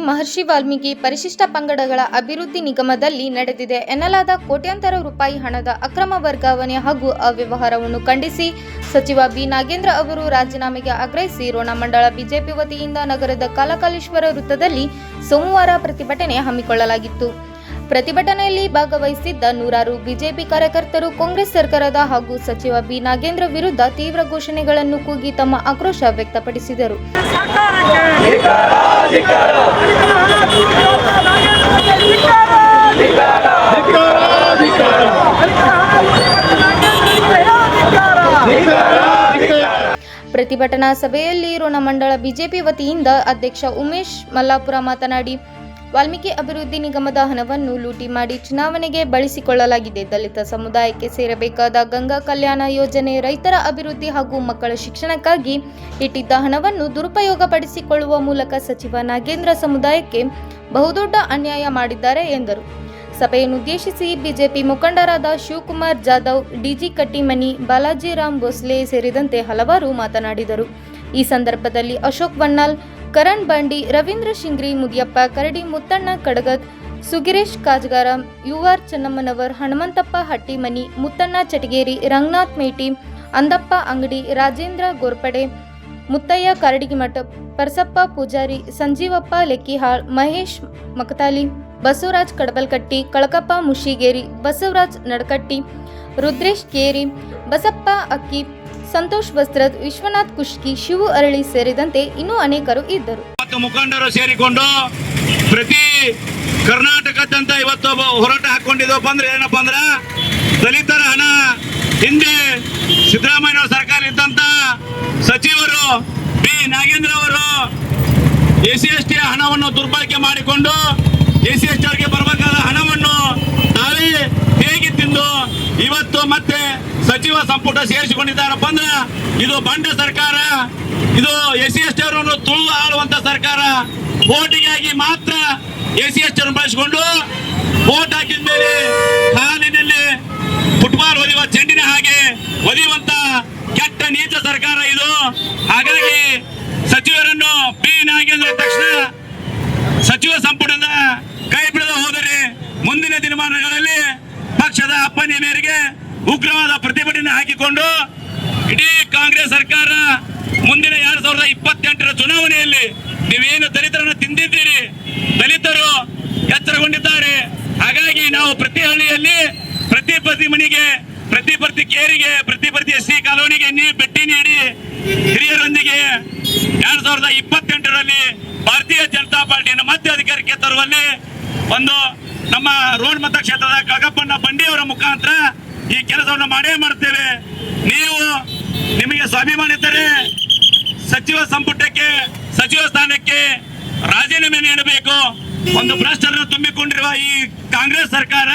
ಮಹರ್ಷಿ ವಾಲ್ಮೀಕಿ ಪರಿಶಿಷ್ಟ ಪಂಗಡಗಳ ಅಭಿವೃದ್ಧಿ ನಿಗಮದಲ್ಲಿ ನಡೆದಿದೆ ಎನ್ನಲಾದ ಕೋಟ್ಯಾಂತರ ರೂಪಾಯಿ ಹಣದ ಅಕ್ರಮ ವರ್ಗಾವಣೆ ಹಾಗೂ ಅವ್ಯವಹಾರವನ್ನು ಖಂಡಿಸಿ ಸಚಿವ ಬಿ ನಾಗೇಂದ್ರ ಅವರು ರಾಜೀನಾಮೆಗೆ ಆಗ್ರಹಿಸಿ ರೋಣ ಮಂಡಳ ಬಿಜೆಪಿ ವತಿಯಿಂದ ನಗರದ ಕಾಲಕಾಲೇಶ್ವರ ವೃತ್ತದಲ್ಲಿ ಸೋಮವಾರ ಪ್ರತಿಭಟನೆ ಹಮ್ಮಿಕೊಳ್ಳಲಾಗಿತ್ತು. ಪ್ರತಿಭಟನೆಯಲ್ಲಿ ಭಾಗವಹಿಸಿದ್ದ ನೂರಾರು ಬಿಜೆಪಿ ಕಾರ್ಯಕರ್ತರು ಕಾಂಗ್ರೆಸ್ ಸರ್ಕಾರದ ಹಾಗೂ ಸಚಿವ ಬಿ ನಾಗೇಂದ್ರ ವಿರುದ್ಧ ತೀವ್ರ ಘೋಷಣೆಗಳನ್ನು ಕೂಗಿ ತಮ್ಮ ಆಕ್ರೋಶ ವ್ಯಕ್ತಪಡಿಸಿದರು. ಪ್ರತಿಭಟನಾ ಸಭೆಯಲ್ಲಿ ರೋಣ ಮಂಡಳ ಬಿಜೆಪಿ ವತಿಯಿಂದ ಅಧ್ಯಕ್ಷ ಉಮೇಶ್ ಮಲ್ಲಾಪುರ ಮಾತನಾಡಿ, ವಾಲ್ಮೀಕಿ ಅಭಿವೃದ್ಧಿ ನಿಗಮದ ಹಣವನ್ನು ಲೂಟಿ ಮಾಡಿ ಚುನಾವಣೆಗೆ ಬಳಸಿಕೊಳ್ಳಲಾಗಿದೆ. ದಲಿತ ಸಮುದಾಯಕ್ಕೆ ಸೇರಬೇಕಾದ ಗಂಗಾ ಕಲ್ಯಾಣ ಯೋಜನೆ, ರೈತರ ಅಭಿವೃದ್ಧಿ ಹಾಗೂ ಮಕ್ಕಳ ಶಿಕ್ಷಣಕ್ಕಾಗಿ ಇಟ್ಟಿದ್ದ ಹಣವನ್ನು ದುರುಪಯೋಗಪಡಿಸಿಕೊಳ್ಳುವ ಮೂಲಕ ಸಚಿವ ನಾಗೇಂದ್ರ ಸಮುದಾಯಕ್ಕೆ ಬಹುದೊಡ್ಡ ಅನ್ಯಾಯ ಮಾಡಿದ್ದಾರೆ ಎಂದರು. ಸಭೆಯನ್ನುದ್ದೇಶಿಸಿ ಬಿಜೆಪಿ ಮುಖಂಡರಾದ ಶಿವಕುಮಾರ್ ಜಾಧವ್, ಡಿಜಿ ಕಟ್ಟಿಮನಿ, ಬಾಲಾಜಿ ರಾಮ್ ಭೋಸ್ಲೆ ಸೇರಿದಂತೆ ಹಲವರು ಮಾತನಾಡಿದರು. ಈ ಸಂದರ್ಭದಲ್ಲಿ ಅಶೋಕ್ ವಣ್ಣಾಲ್, ಕರಣ್ ಬಂಡಿ, ರವೀಂದ್ರ ಶಿಂಗ್ರಿ, ಮುದಿಯಪ್ಪ ಕರಡಿ, ಮುತ್ತಣ್ಣ ಕಡಗದ್, ಸುಗಿರೇಶ್ ಕಾಜ್ಗಾರ, ಯುಆರ್ ಚನ್ನಮ್ಮನವರ್, ಹನುಮಂತಪ್ಪ ಹಟ್ಟಿಮನಿ, ಮುತ್ತಣ್ಣ ಚಟಗೇರಿ, ರಂಗನಾಥ್ ಮೇಟಿ, ಅಂದಪ್ಪ ಅಂಗಡಿ, ರಾಜೇಂದ್ರ ಗೋರ್ಪಡೆ, ಮುತ್ತಯ್ಯ ಕರಡಿಮಠ, ಪರಸಪ್ಪ ಪೂಜಾರಿ, ಸಂಜೀವಪ್ಪ ಲೆಕ್ಕಿಹಾಳ್, ಮಹೇಶ್ ಮಕತಾಲಿ, ಬಸವರಾಜ್ ಕಡಬಲ್ಕಟ್ಟಿ, ಕಳಕಪ್ಪ ಮುಶಿಗೇರಿ, ಬಸವರಾಜ್ ನಡಕಟ್ಟಿ, ರುದ್ರೇಶ್ ಕೇರಿ, ಬಸಪ್ಪ ಅಕ್ಕಿ, ಸಂತೋಷ್ ವಸ್ತ್ರದ್, ವಿಶ್ವನಾಥ್ ಕುಷ್ಕಿ, ಶಿವು ಅರಳಿ ಸೇರಿದಂತೆ ಇನ್ನೂ ಅನೇಕರು ಇದ್ದರು. ಮುಖಂಡರು ಸೇರಿಕೊಂಡು ಪ್ರತಿ ಕರ್ನಾಟಕದಂತ ಇವತ್ತು ಹೋರಾಟ ಹಾಕೊಂಡಿದ್ದಪ್ಪ ಅಂದ್ರೆ ಏನಪ್ಪಾ ಅಂದ್ರ ದಲಿತರ ಹಣ ಹಿಂದೆ ಸಿದ್ದರಾಮಯ್ಯ ಸರ್ಕಾರ ಇದ್ದಂತ ಸಚಿವರು ಬಿ ನಾಗೇಂದ್ರ ಅವರು SC/ST ಹಣವನ್ನು ದುರ್ಬಳಕೆ ಮಾಡಿಕೊಂಡು SC/ST ಅವರಿಗೆ ಬರಬೇಕಾದ ಹಣವನ್ನು ತಾವೇ ಹೇಗೆ ತಿಂದು ಇವತ್ತು ಮತ್ತೆ ಸಚಿವ ಸಂಪುಟ ಸೇರಿಸಿಕೊಂಡಿದ್ದಾರಪ್ಪ ಅಂದ್ರೆ ಇದು ಬಂಡ ಸರ್ಕಾರ, ಇದು SC/ST ಅವರನ್ನು ತುಳಿದು ಆಳುವಂತ ಸರ್ಕಾರ. ವೋಟಿಗಾಗಿ ಮಾತ್ರ SC/ST ಅವರನ್ನು ಬಳಸಿಕೊಂಡು ವೋಟ್ ಹಾಕಿದ ಮೇಲೆ ಕಾಲಿನಲ್ಲಿ ಫುಟ್ಬಾಲ್ ಒದಿಯುವ ಚೆಂಡಿನ ಹಾಗೆ ಒದಿಯುವಂತ ಕೆಟ್ಟ ನೀಚ ಸರ್ಕಾರ ಇದು. ಹಾಗಾಗಿ ಸಚಿವರನ್ನು ಬಿ ನಾಗೇಂದ್ರ ತಕ್ಷಣ ಸಚಿವ ಸಂಪುಟದ ಕೈ ಬಿಡದ ಹೋದರೆ ಮುಂದಿನ ದಿನಮಾನಗಳಲ್ಲಿ ಪಕ್ಷದ ಅಪ್ಪಣೆ ಮೇರೆಗೆ ಉಗ್ರವಾದ ಪ್ರತಿಭಟನೆ ಹಾಕಿಕೊಂಡು ಇಡೀ ಕಾಂಗ್ರೆಸ್ ಸರ್ಕಾರ ಮುಂದಿನ 2028ರ ಚುನಾವಣೆಯಲ್ಲಿ ನೀವೇನು ದಲಿತರನ್ನು ತಿಂದಿದ್ದೀರಿ, ದಲಿತರು ಎಚ್ಚರಗೊಂಡಿದ್ದಾರೆ. ಹಾಗಾಗಿ ನಾವು ಪ್ರತಿ ಹಳ್ಳಿಯಲ್ಲಿ ಪ್ರತಿ ಮನೆಗೆ, ಪ್ರತಿ ಕೇರಿಗೆ, ಪ್ರತಿ SC ಕಾಲೋನಿಗೆ ಭೇಟಿ ನೀಡಿ ಹಿರಿಯರೊಂದಿಗೆ 2028ರಲ್ಲಿ ಭಾರತೀಯ ಜನತಾ ಪಾರ್ಟಿಯನ್ನು ಮತ್ತೆ ಅಧಿಕಾರಕ್ಕೆ ತರುವಲ್ಲಿ ಒಂದು ನಮ್ಮ ರೋಣ ಮತಕ್ಷೇತ್ರದ ಕಳಕಪ್ಪಣ್ಣ ಬಂಡಿ ಅವರ ಮುಖಾಂತರ ಈ ಕೆಲಸವನ್ನು ಮಾಡೇ ಮಾಡ್ತೇವೆ. ನೀವು ನಿಮಗೆ ಸ್ವಾಭಿಮಾನ ಇದ್ದರೆ ಸಚಿವ ಸಂಪುಟಕ್ಕೆ, ಸಚಿವ ಸ್ಥಾನಕ್ಕೆ ರಾಜೀನಾಮೆ ನೀಡಬೇಕು. ಒಂದು ಭ್ರಷ್ಟರನ್ನು ತುಂಬಿಕೊಂಡಿರುವ ಈ ಕಾಂಗ್ರೆಸ್ ಸರ್ಕಾರ